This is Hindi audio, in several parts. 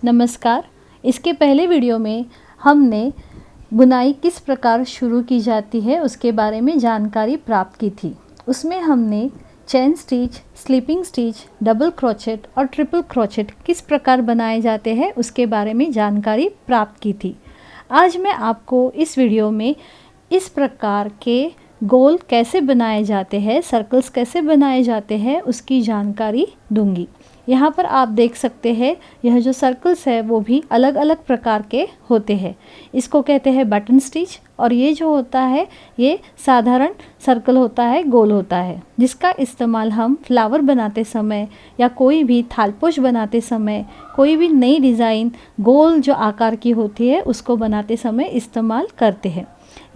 नमस्कार। इसके पहले वीडियो में हमने बुनाई किस प्रकार शुरू की जाती है उसके बारे में जानकारी प्राप्त की थी। उसमें हमने chain stitch, sleeping stitch, double crochet और ट्रिपल क्रोचेट किस प्रकार बनाए जाते हैं उसके बारे में जानकारी प्राप्त की थी। आज मैं आपको इस वीडियो में इस प्रकार के गोल कैसे बनाए जाते हैं, सर्कल्स कैसे बनाए जाते हैं उसकी जानकारी दूंगी। यहाँ पर आप देख सकते हैं यह जो सर्कल्स है वो भी अलग अलग प्रकार के होते हैं। इसको कहते हैं बटन स्टिच और ये जो होता है ये साधारण सर्कल होता है, गोल होता है, जिसका इस्तेमाल हम फ्लावर बनाते समय या कोई भी थालपोश बनाते समय, कोई भी नई डिज़ाइन गोल जो आकार की होती है उसको बनाते समय इस्तेमाल करते हैं।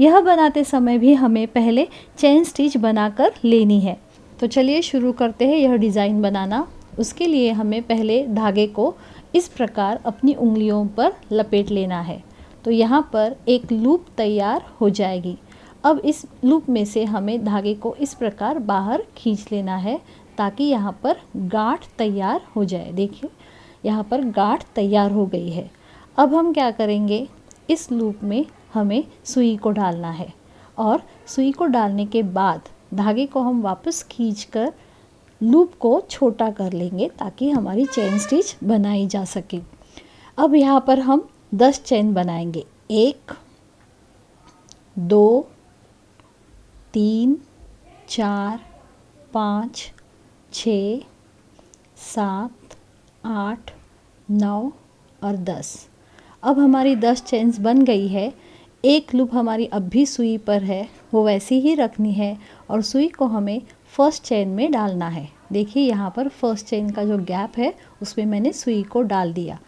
यह बनाते समय भी हमें पहले चेन स्टिच बनाकर लेनी है। तो चलिए शुरू करते हैं यह डिज़ाइन बनाना। उसके लिए हमें पहले धागे को इस प्रकार अपनी उंगलियों पर लपेट लेना है। तो यहाँ पर एक लूप तैयार हो जाएगी। अब इस लूप में से हमें धागे को इस प्रकार बाहर खींच लेना है ताकि यहाँ पर गांठ तैयार हो जाए। देखिए यहाँ पर गांठ तैयार हो गई है। अब हम क्या करेंगे, इस लूप में हमें सुई को डालना है और सुई को डालने के बाद धागे को हम वापस खींचकर लूप को छोटा कर लेंगे ताकि हमारी चेन स्टिच बनाई जा सके। अब यहाँ पर हम 10 चेन बनाएंगे। 1 2 3 4 5 6 7 8 9 और 10। अब हमारी 10 चेन्स बन गई है। एक लूप हमारी अब भी सुई पर है, वो वैसी ही रखनी है और सुई को हमें फर्स्ट चेन में डालना है। देखिए यहाँ पर फर्स्ट चेन का जो गैप है उसमें मैंने सुई को डाल दिया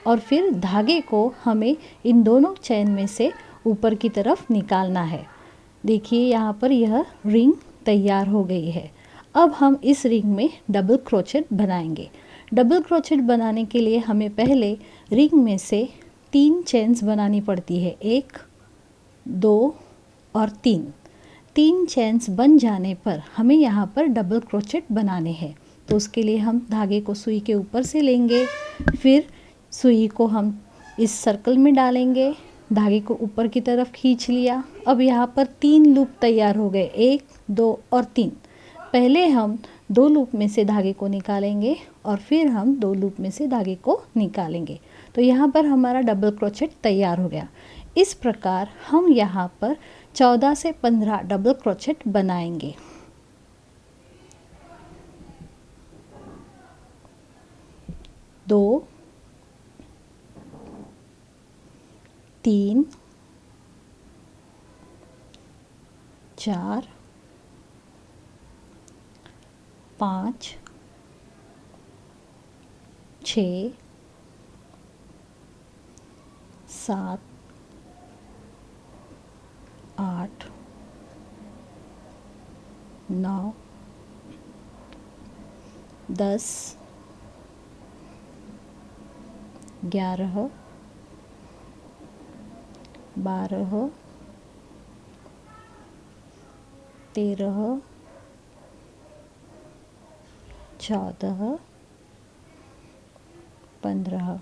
और फिर धागे को हमें इन दोनों चेन में से ऊपर की तरफ निकालना है। देखिए यहाँ पर यह रिंग तैयार हो गई है। अब हम इस रिंग में डबल क्रोचेट बनाएंगे। डबल क्रोचेट बनाने के लिए हमें पहले रिंग में से 3 चेन्स बनानी पड़ती है। 1 2 और 3 चेन्स बन जाने पर हमें यहाँ पर डबल क्रोचेट बनाने हैं। तो उसके लिए हम धागे को सुई के ऊपर से लेंगे, फिर सुई को हम इस सर्कल में डालेंगे, धागे को ऊपर की तरफ खींच लिया। अब यहाँ पर 3 लूप तैयार हो गए, 1 2 और 3। पहले हम 2 लूप में से धागे को निकालेंगे और फिर हम 2 लूप में से धागे को निकालेंगे। तो यहाँ पर हमारा डबल क्रोचेट तैयार हो गया। इस प्रकार हम यहाँ पर 14 से 15 डबल क्रोचेट बनाएंगे। दो 3 4 5 6 7 8 9 10 11 12 13 14 15।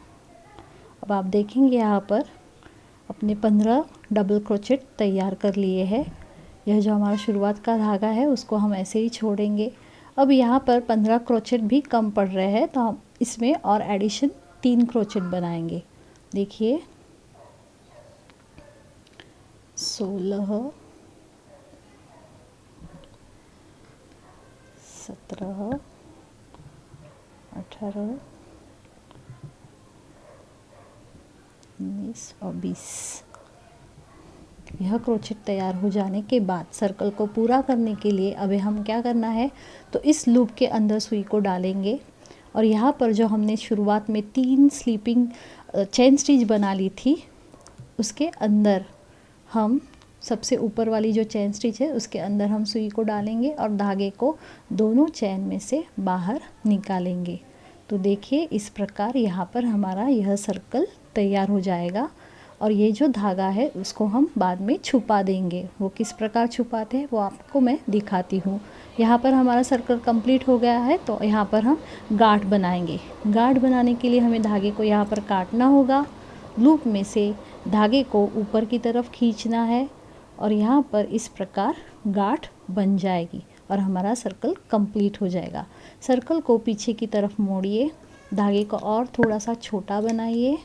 अब आप देखेंगे यहाँ पर अपने 15 डबल क्रोचेट तैयार कर लिए हैं। यह जो हमारा शुरुआत का धागा है उसको हम ऐसे ही छोड़ेंगे। अब यहाँ पर 15 क्रोचेट भी कम पड़ रहे हैं तो हम इसमें और एडिशन 3 क्रोचेट बनाएंगे। देखिए 16 17 18 19 और 20। यह क्रोचेट तैयार हो जाने के बाद सर्कल को पूरा करने के लिए अभी हम क्या करना है, तो इस लूप के अंदर सुई को डालेंगे और यहाँ पर जो हमने शुरुआत में 3 स्लीपिंग चेन स्टिच बना ली थी उसके अंदर हम सबसे ऊपर वाली जो चेन स्टिच है उसके अंदर हम सुई को डालेंगे और धागे को दोनों चेन में से बाहर निकालेंगे। तो देखिए इस प्रकार यहाँ पर हमारा यह सर्कल तैयार हो जाएगा और ये जो धागा है उसको हम बाद में छुपा देंगे। वो किस प्रकार छुपाते हैं वो आपको मैं दिखाती हूँ। यहाँ पर हमारा सर्कल कंप्लीट हो गया है, तो यहाँ पर हम गांठ बनाएंगे। गांठ बनाने के लिए हमें धागे को यहाँ पर काटना होगा। लूप में से धागे को ऊपर की तरफ खींचना है और यहाँ पर इस प्रकार गांठ बन जाएगी और हमारा सर्कल कंप्लीट हो जाएगा। सर्कल को पीछे की तरफ मोड़िए, धागे को और थोड़ा सा छोटा बनाइए,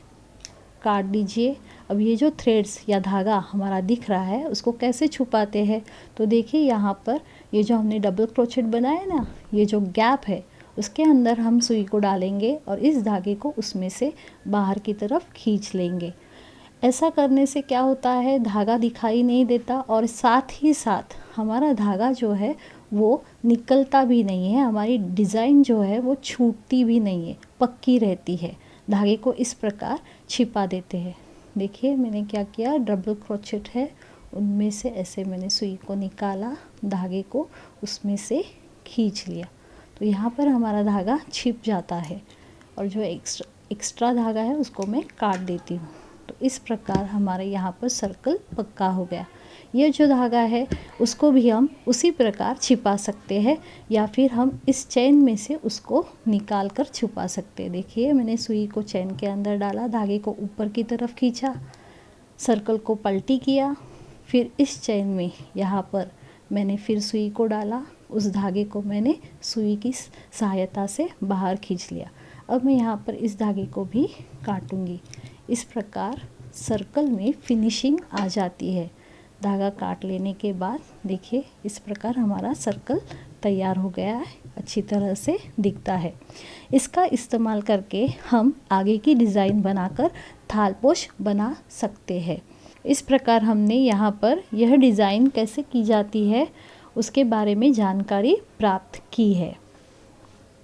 काट दीजिए। अब ये जो थ्रेड्स या धागा हमारा दिख रहा है उसको कैसे छुपाते हैं, तो देखिए यहाँ पर ये जो हमने डबल क्रोचेट बनाया ना, ये जो गैप है उसके अंदर हम सुई को डालेंगे और इस धागे को उसमें से बाहर की तरफ खींच लेंगे। ऐसा करने से क्या होता है, धागा दिखाई नहीं देता और साथ ही साथ हमारा धागा जो है वो निकलता भी नहीं है, हमारी डिज़ाइन जो है वो छूटती भी नहीं है, पक्की रहती है। धागे को इस प्रकार छिपा देते हैं। देखिए मैंने क्या किया, डबल क्रोचेट है उनमें से ऐसे मैंने सुई को निकाला, धागे को उसमें से खींच लिया, तो यहाँ पर हमारा धागा छिप जाता है और जो एक्स्ट्रा धागा है उसको मैं काट देती हूँ। तो इस प्रकार हमारे यहाँ पर सर्कल पक्का हो गया। ये जो धागा है उसको भी हम उसी प्रकार छिपा सकते हैं या फिर हम इस चेन में से उसको निकाल कर छुपा सकते हैं। देखिए मैंने सुई को चेन के अंदर डाला, धागे को ऊपर की तरफ खींचा, सर्कल को पलटी किया, फिर इस चेन में यहाँ पर मैंने फिर सुई को डाला, उस धागे को मैंने सुई की सहायता से बाहर खींच लिया। अब मैं यहाँ पर इस धागे को भी काटूंगी। इस प्रकार सर्कल में फिनिशिंग आ जाती है। धागा काट लेने के बाद देखिए इस प्रकार हमारा सर्कल तैयार हो गया है, अच्छी तरह से दिखता है। इसका इस्तेमाल करके हम आगे की डिज़ाइन बनाकर थालपोश बना सकते हैं। इस प्रकार हमने यहाँ पर यह डिज़ाइन कैसे की जाती है उसके बारे में जानकारी प्राप्त की है।